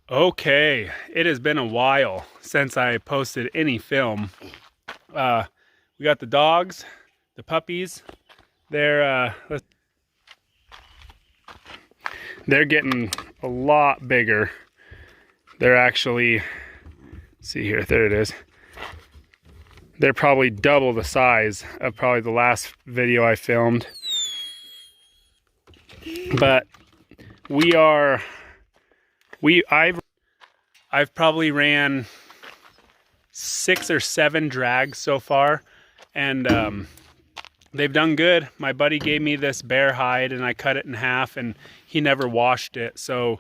Okay, it has been a while since I posted any film. We got the dogs, the puppies. They're getting a lot bigger. They're actually, see here, there it is. They're probably double the size of probably the last video I filmed. But I've probably ran 6 or 7 drags so far, and they've done good. My buddy gave me this bear hide and I cut it in half, and he never washed it, so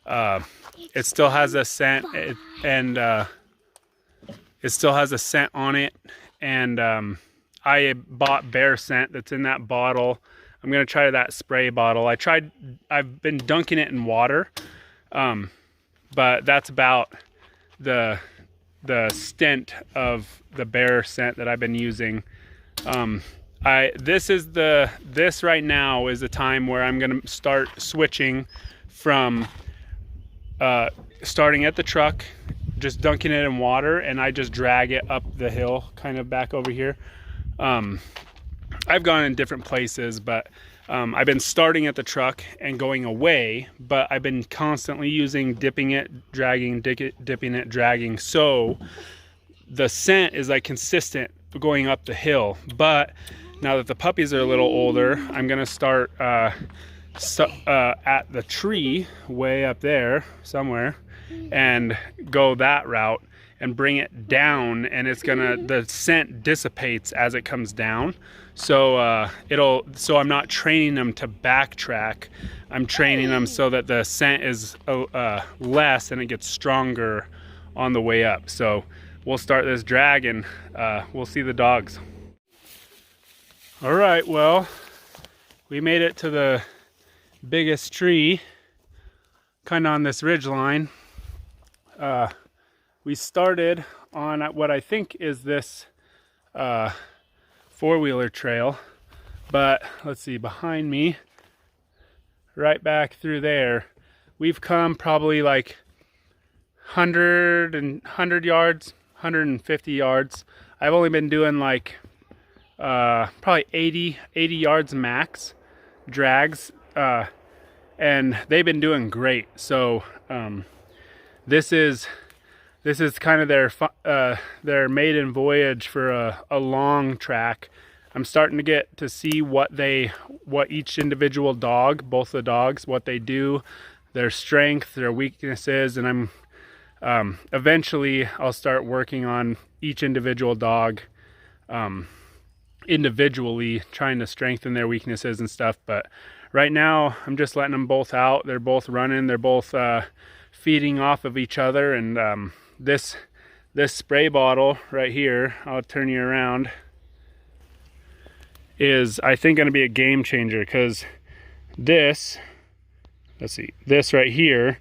it still has a scent, it still has a scent on it. And I bought bear scent that's in that bottle. I'm gonna try that spray bottle. I've been dunking it in water, but that's about the stint of the bear scent that I've been using. This right now is the time where I'm gonna start switching from starting at the truck, just dunking it in water, and I just drag it up the hill, kind of back over here. I've gone in different places, but I've been starting at the truck and going away, but I've been constantly using dipping it, dragging, dipping it, dragging. So the scent is like consistent going up the hill. But now that the puppies are a little older, I'm gonna start at the tree way up there somewhere and go that route and bring it down, and the scent dissipates as it comes down. So so I'm not training them to backtrack. I'm training them so that the scent is less and it gets stronger on the way up. So we'll start this drag and we'll see the dogs. All right, well, we made it to the biggest tree, kind of on this ridge line. We started on what I think is this four-wheeler trail, but let's see, behind me, right back through there, we've come probably like 100 yards, 150 yards. I've only been doing like probably 80 yards max drags, and they've been doing great. So this is kind of their maiden voyage for a long track. I'm starting to get to see what each individual dog, both the dogs, what they do, their strength, their weaknesses, and eventually I'll start working on each individual dog individually, trying to strengthen their weaknesses and stuff. But right now I'm just letting them both out. They're both running, they're both feeding off of each other, and this spray bottle right here, I'll turn you around, is I think going to be a game changer, because this right here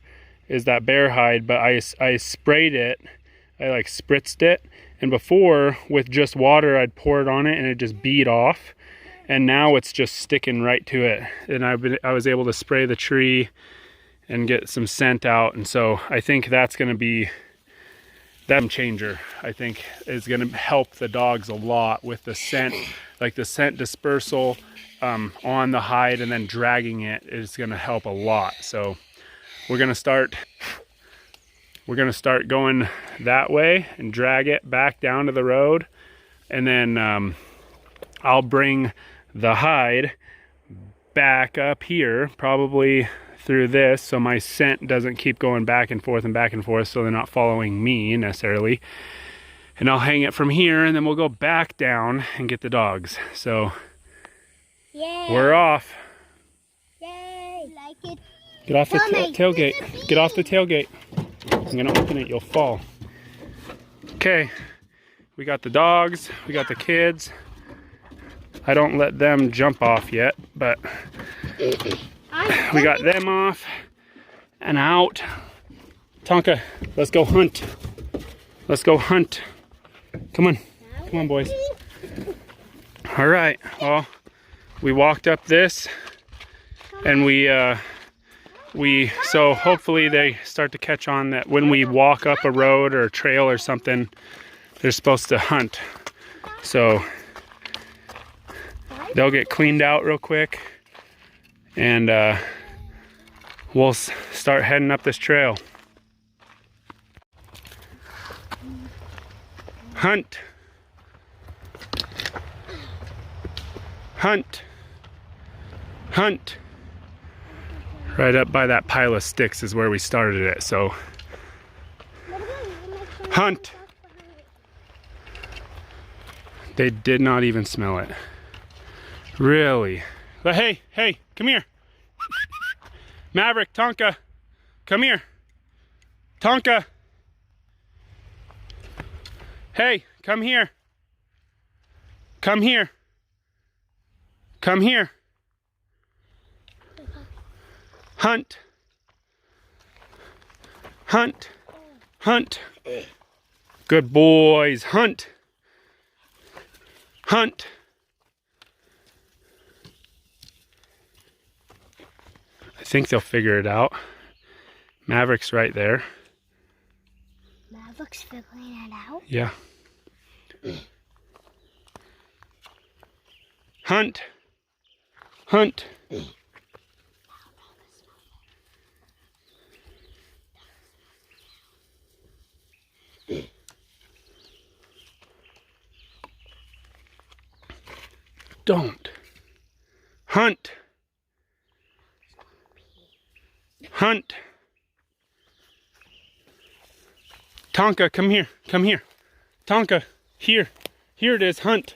is that bear hide, but I sprayed it, I like spritzed it, and before with just water I'd pour it on it and it just bead off, and now it's just sticking right to it, and I was able to spray the tree and get some scent out. And so I think that's going to be that changer. I think is going to help the dogs a lot with the scent, like the scent dispersal on the hide, and then dragging it is going to help a lot. So we're going to start going that way and drag it back down to the road, and then I'll bring the hide back up here, probably through this, so my scent doesn't keep going back and forth, so they're not following me necessarily. And I'll hang it from here, and then we'll go back down and get the dogs. So yay. We're off. Yay! Like it. Get off the tailgate. Get off the tailgate. I'm gonna open it, you'll fall. Okay, we got the dogs, we got the kids. I don't let them jump off yet, but we got them off and out. Tonka, let's go hunt. Let's go hunt. Come on boys. All right, well, we walked up this, and we so hopefully they start to catch on that when we walk up a road or a trail or something, they're supposed to hunt. So they'll get cleaned out real quick, and we'll start heading up this trail. Hunt. Hunt. Hunt. Right up by that pile of sticks is where we started it, so. Hunt. They did not even smell it. Really? But hey, hey, come here. Maverick, Tonka, come here. Tonka. Hey, come here. Come here. Come here. Hunt. Hunt. Hunt. Good boys. Hunt. Hunt. I think they'll figure it out. Maverick's right there. Maverick's figuring it out? Yeah. Hunt. Hunt. Don't. Hunt. Hunt. Tonka, come here. Come here. Tonka, here. Here it is. Hunt.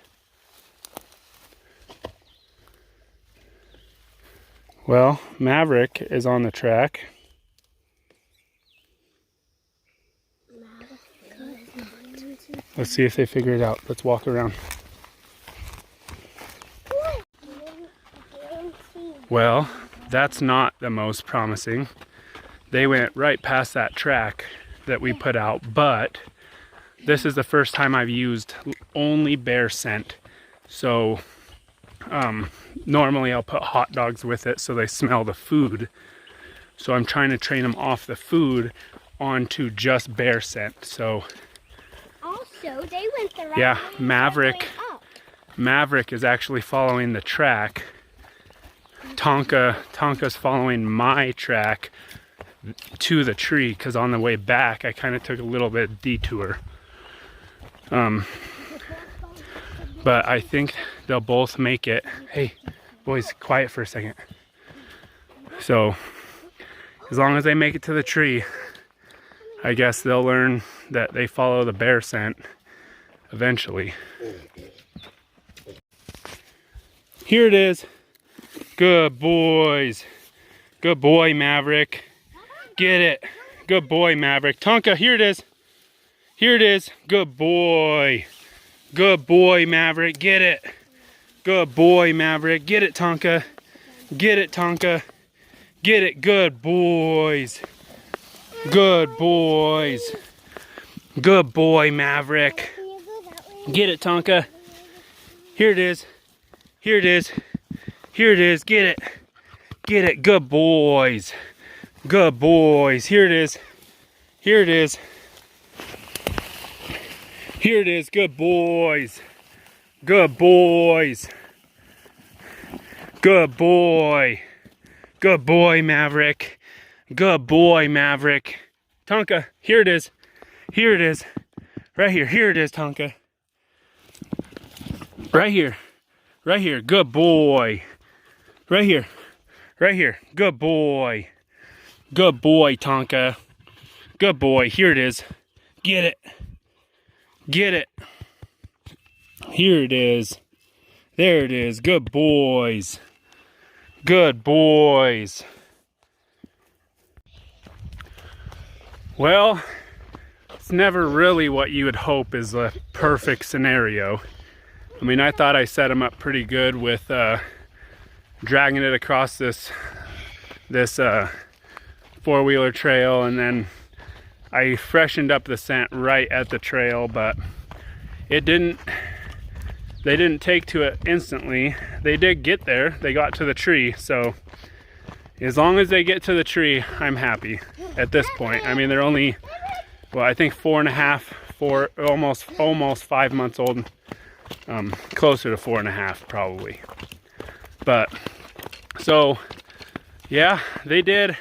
Well, Maverick is on the track. Let's see if they figure it out. Let's walk around. Well, that's not the most promising. They went right past that track that we put out, but this is the first time I've used only bear scent. So normally I'll put hot dogs with it so they smell the food. So I'm trying to train them off the food onto just bear scent. So also, they went the right yeah, way Maverick is actually following the track. Tonka's following my track to the tree, because on the way back I kind of took a little bit detour. But I think they'll both make it. Hey, boys, quiet for a second. So as long as they make it to the tree, I guess they'll learn that they follow the bear scent eventually. Here it is. Good boys. Good boy, Maverick. Get it. Good boy, Maverick. Tonka, here it is. Here it is. Good boy. Good boy, Maverick. Get it. Good boy, Maverick. Get it, Tonka. Get it, Tonka. Get it. Good boys. Good boys. Good boy, Maverick. Get it, Tonka. Here it is. Here it is. Here it is. Get it. Get it. Good boys. Good boys. Here it is. Here it is. Here it is. Good boys. Good boys. Good boy. Good boy, Maverick. Good boy, Maverick. Tonka, here it is. Here it is. Right here. Here it is, Tonka. Right here. Right here. Good boy. Right here. Right here. Good boy. Good boy, Tonka. Good boy. Here it is. Get it. Get it. Here it is. There it is. Good boys. Good boys. Well, it's never really what you would hope is a perfect scenario. I mean, I thought I set them up pretty good with dragging it across this four-wheeler trail, and then I freshened up the scent right at the trail, but they didn't take to it instantly. They did get there. They got to the tree, so As long as they get to the tree, I'm happy at this point. I mean, they're only, well, I think 4.5, almost 5 months old. Closer to 4.5 probably. But so yeah, they did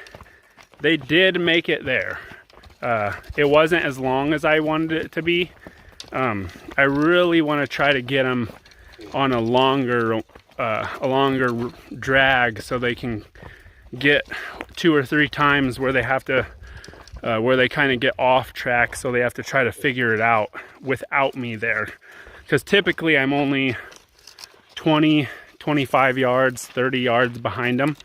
make it there. It wasn't as long as I wanted it to be. I really want to try to get them on a longer drag so they can get 2 or 3 times where they have to where they kind of get off track, so they have to try to figure it out without me there, because typically I'm only 20, 25 yards, 30 yards behind them,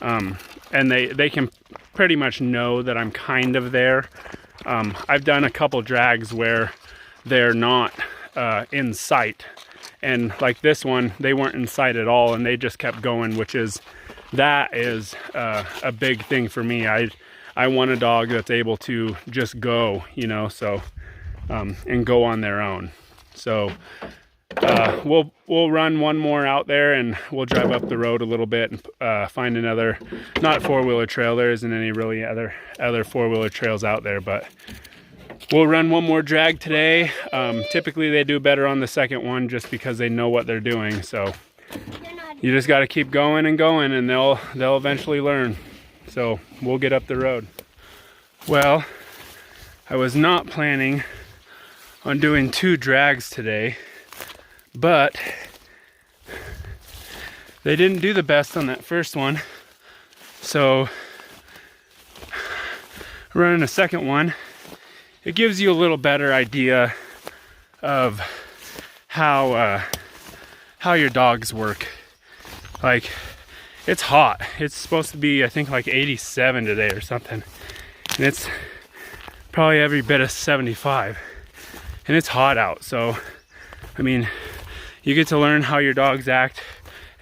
and they can pretty much know that I'm kind of there. I've done a couple drags where they're not in sight, and like this one, they weren't in sight at all, and they just kept going, that is a big thing for me. I want a dog that's able to just go, you know, so and go on their own. So we'll run one more out there, and we'll drive up the road a little bit and find another, not 4-wheeler trail. There isn't any really other 4-wheeler trails out there, but we'll run one more drag today. Typically they do better on the second one just because they know what they're doing. So you just got to keep going and going, and they'll eventually learn. So we'll get up the road. Well, I was not planning on doing 2 drags today, but they didn't do the best on that first one. So running a second one, it gives you a little better idea of how your dogs work. Like, it's hot. It's supposed to be, I think, like 87 today or something. And it's probably every bit of 75. And it's hot out. So, I mean, you get to learn how your dogs act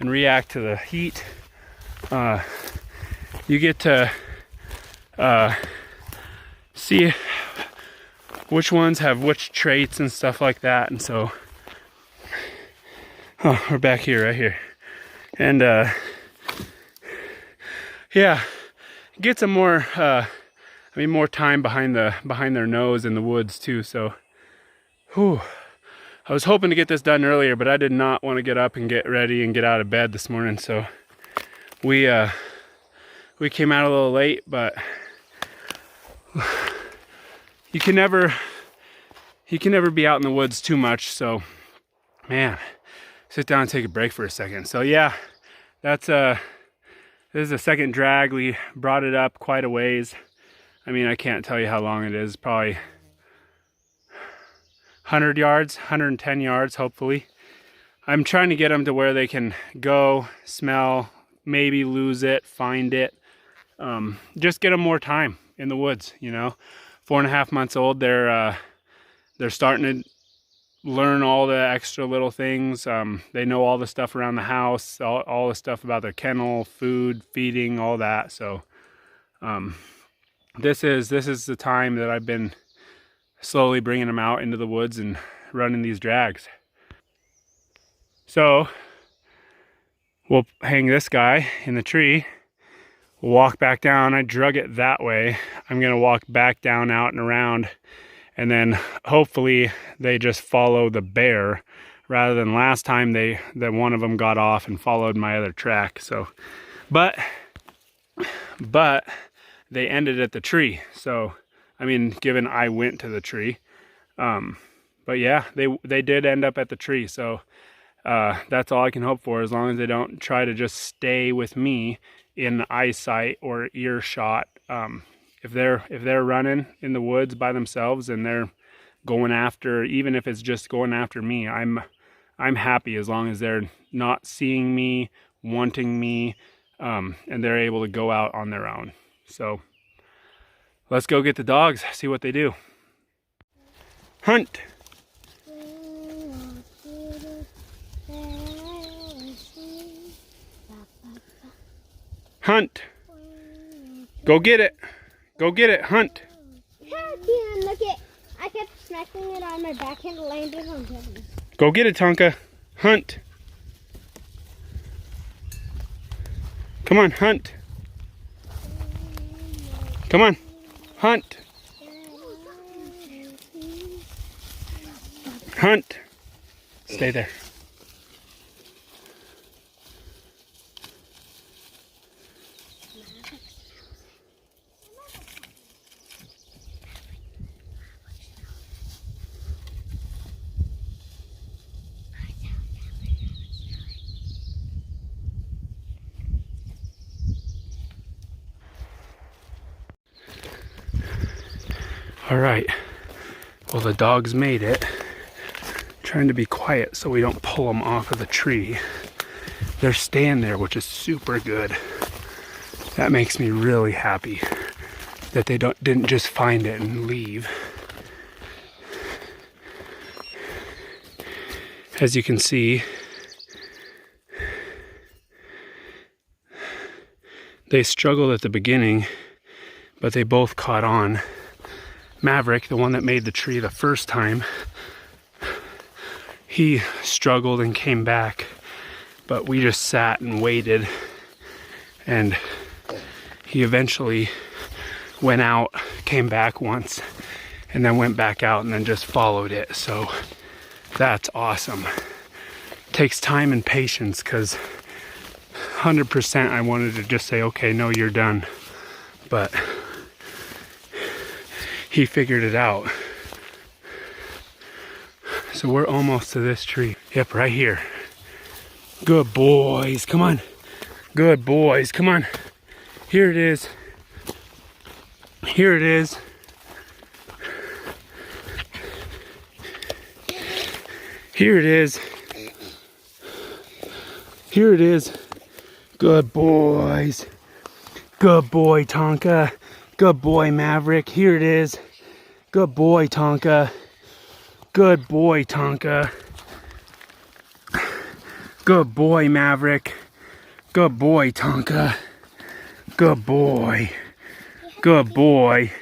and react to the heat. You get to see which ones have which traits and stuff like that. And so, we're back here, right here. And yeah, it gets them more more time behind their nose in the woods too. So I was hoping to get this done earlier, but I did not want to get up and get ready and get out of bed this morning. So we came out a little late, but you can never be out in the woods too much. So man, sit down and take a break for a second. So yeah, that's this is the second drag. We brought it up quite a ways. I mean, I can't tell you how long it is. Probably 100 yards, 110 yards, hopefully. I'm trying to get them to where they can go, smell, maybe lose it, find it. Just get them more time in the woods, you know. 4.5 months old, they're starting to learn all the extra little things. They know all the stuff around the house, all the stuff about their kennel, food, feeding, all that. So this is the time that I've been slowly bringing them out into the woods and running these drags. So we'll hang this guy in the tree. We'll walk back down. I drug it that way. I'm gonna walk back down, out and around, and then hopefully they just follow the bear rather than last time that one of them got off and followed my other track. So, but they ended at the tree. So, I mean, given I went to the tree, but yeah, they did end up at the tree. So that's all I can hope for, as long as they don't try to just stay with me in eyesight or earshot. If they're running in the woods by themselves and they're going after, even if it's just going after me, I'm happy as long as they're not seeing me, wanting me, and they're able to go out on their own. So let's go get the dogs, see what they do. Hunt. Hunt. Go get it. Go get it. Hunt. Look it. I kept smacking it on my back and it landed on him. Go get it, Tonka. Hunt. Come on, hunt. Come on. Hunt. Hunt. Stay there. All right. Well, the dogs made it. Trying to be quiet so we don't pull them off of the tree. They're staying there, which is super good. That makes me really happy that they didn't just find it and leave. As you can see, they struggled at the beginning, but they both caught on. Maverick, the one that made the tree the first time, he struggled and came back, but we just sat and waited, and he eventually went out, came back once, and then went back out and then just followed it. So that's awesome. Takes time and patience, because 100% I wanted to just say, okay, no, you're done. But he figured it out. So we're almost to this tree. Yep, right here. Good boys, come on. Good boys, come on. Here it is. Here it is. Here it is. Here it is. Good boys. Good boy, Tonka. Good boy, Maverick. Here it is. Good boy, Tonka. Good boy, Tonka. Good boy, Maverick. Good boy, Tonka. Good boy. Good boy.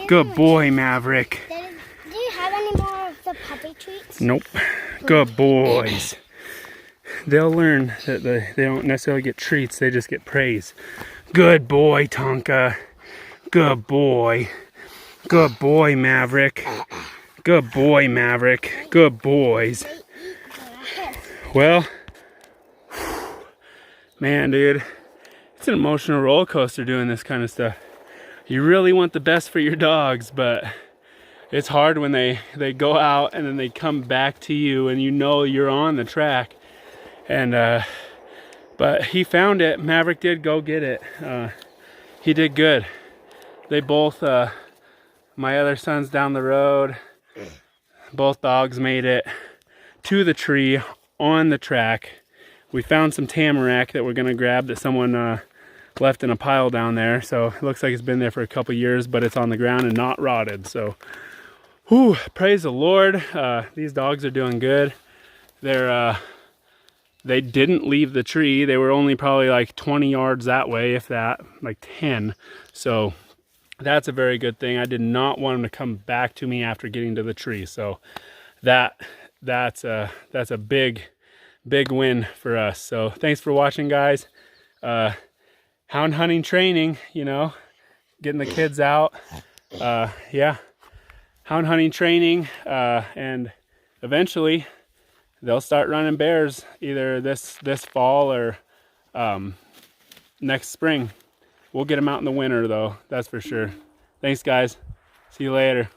Good boy, Maverick. Do you have any more of the puppy treats? Nope. Good boys. They'll learn that they don't necessarily get treats, they just get praise. Good boy, Tonka. Good boy. Good boy, Maverick. Good boy, Maverick. Good boys. Well, man, dude, it's an emotional roller coaster doing this kind of stuff. You really want the best for your dogs, but it's hard when they go out and then they come back to you and you know you're on the track. And but he found it. Maverick did go get it. He did good. They both, my other son's down the road. Both dogs made it to the tree on the track. We found some tamarack that we're gonna grab that someone left in a pile down there. So it looks like it's been there for a couple years, but it's on the ground and not rotted. So, whew, praise the Lord. These dogs are doing good. They didn't leave the tree. They were only probably like 20 yards that way, if that, like 10. So that's a very good thing. I did not want them to come back to me after getting to the tree. So that's a big win for us. So thanks for watching, guys. Hound hunting training, you know, getting the kids out. Yeah, hound hunting training, and eventually they'll start running bears either this fall or next spring. We'll get them out in the winter though, that's for sure. Thanks, guys. See you later.